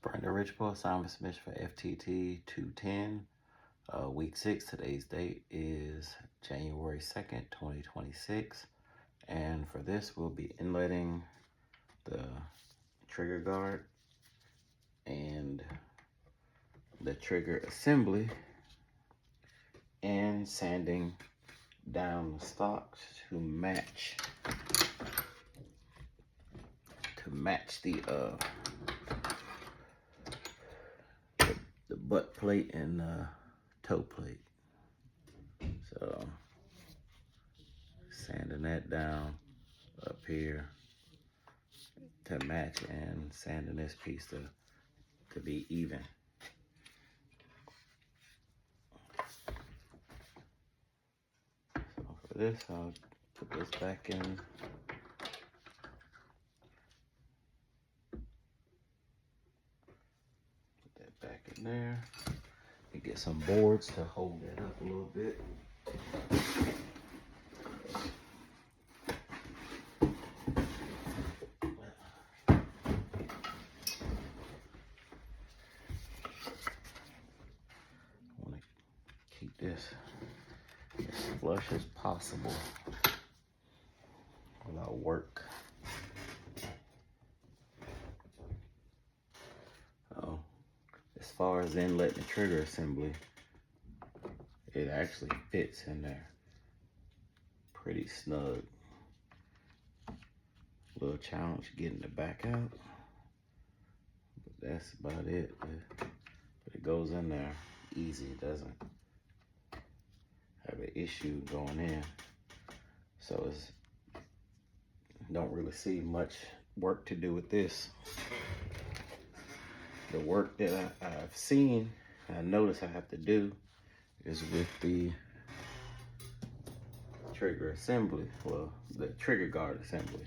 Brandon Richpo, assignment submission for FTT 210, week 6. Today's date is January 2nd, 2026. And for this, we'll be inletting the trigger guard and the trigger assembly and sanding down the stocks to match the butt plate and toe plate. So sanding that down up here to match and sanding this piece to be even. So for this, I'll put this back in. Put that back in there. And get some boards to hold that up a little bit. Keep this as flush as possible without work. So, as far as inletting the trigger assembly, it actually fits in there pretty snug. Little challenge getting the back out, but that's about it. But it goes in there easy. It doesn't have an issue going in, so it's don't really see much work to do with this. The work that I've seen, I notice I have to do is with the trigger assembly, well, the trigger guard assembly.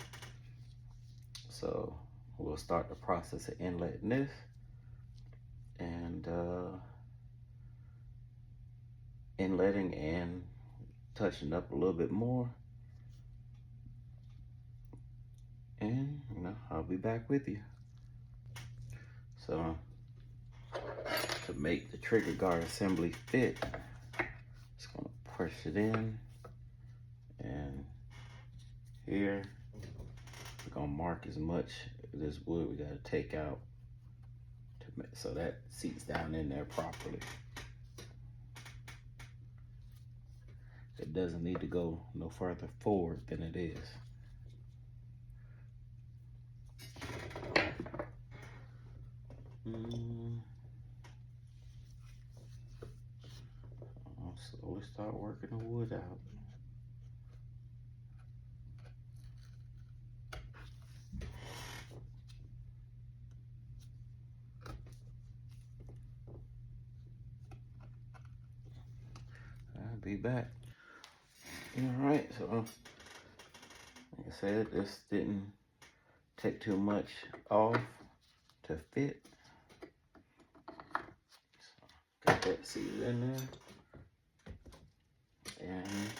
So we'll start the process of inletting this and inletting and touching up a little bit more. And I'll be back with you. So to make the trigger guard assembly fit, just gonna push it in, and here we're gonna mark as much of this wood we gotta take out so that seats down in there properly. It doesn't need to go no further forward than it is. I'll slowly start working the wood out. I'll be back. All right, so like I said, this didn't take too much off to fit. So got that seated in there. And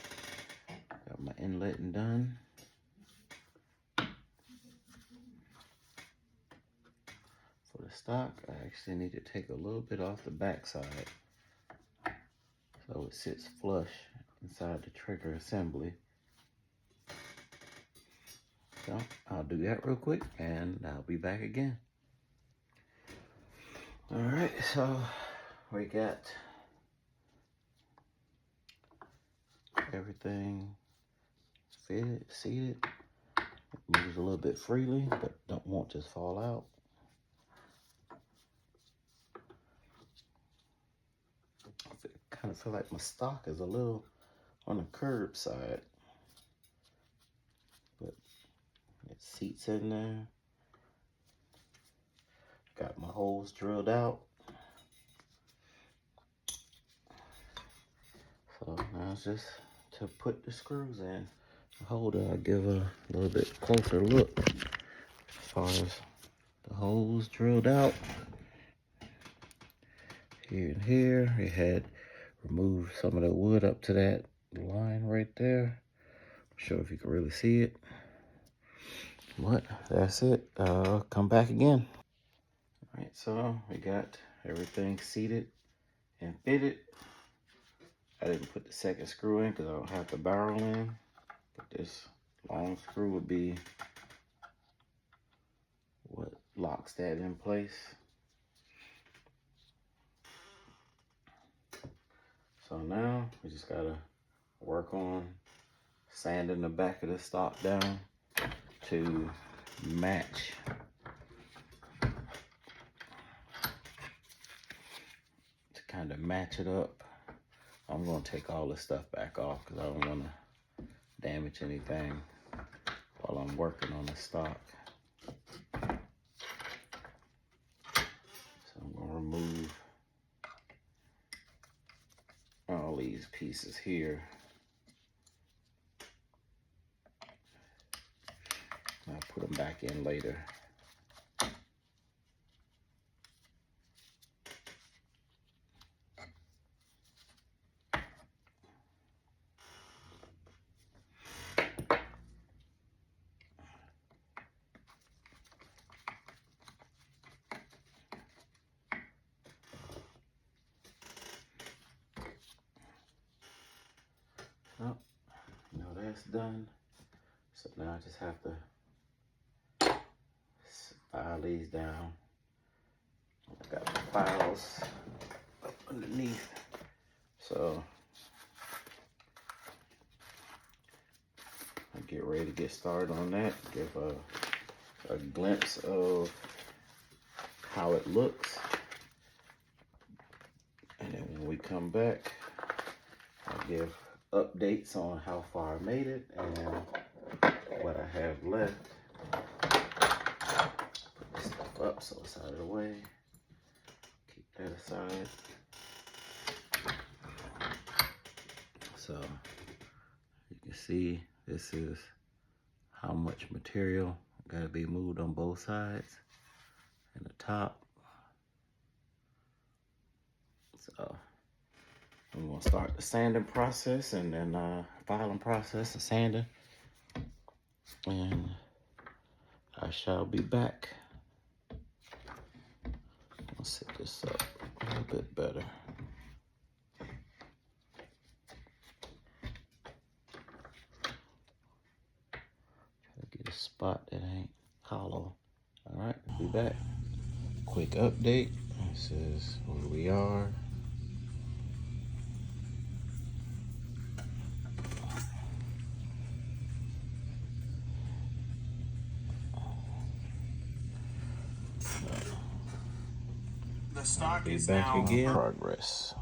got my inletting done. For the stock, I actually need to take a little bit off the back side so it sits flush inside the trigger assembly. So I'll do that real quick and I'll be back again. All right, so we got everything fitted, seated. It moves a little bit freely, but won't just fall out. I kind of feel like my stock is a little on the curb side, but it seats in there. Got my holes drilled out. So now it's just to put the screws in. The holder, I'll give a little bit closer look as far as the holes drilled out. Here and here, it had removed some of the wood up to that line right there. Not sure if you can really see it, but that's it. Come back again. Alright, so we got everything seated and fitted. I didn't put the second screw in because I don't have the barrel in. But this long screw would be what locks that in place. So now we just gotta work on sanding the back of the stock down to match kind of match it up. I'm gonna take all this stuff back off because I don't want to damage anything while I'm working on the stock. So I'm gonna remove all these pieces here. I'll put them back in later. Oh, now that's done. So now I just have to file these down. I got the files up underneath. So I'll get ready to get started on that. Give a glimpse of how it looks. And then when we come back, I'll give updates on how far I made it and what I have left. Put this stuff up so it's out of the way. Keep that aside. So you can see this is how much material got to be moved on both sides and the top. So I'm gonna start the sanding process and then filing process and sanding, and I shall be back. I'll set this up a little bit better. Try to get a spot that ain't hollow. All right, be back. Quick update. This is where we are. The stock is Back now again. Progress.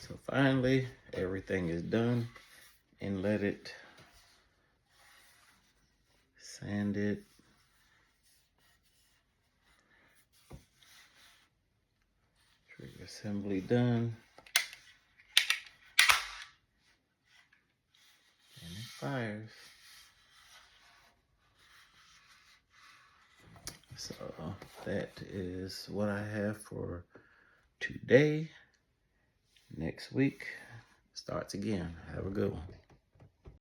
So finally, everything is done. Inletted, sanded. Trigger assembly done. And it fires. So that is what I have for today. Next week starts again. Have a good one.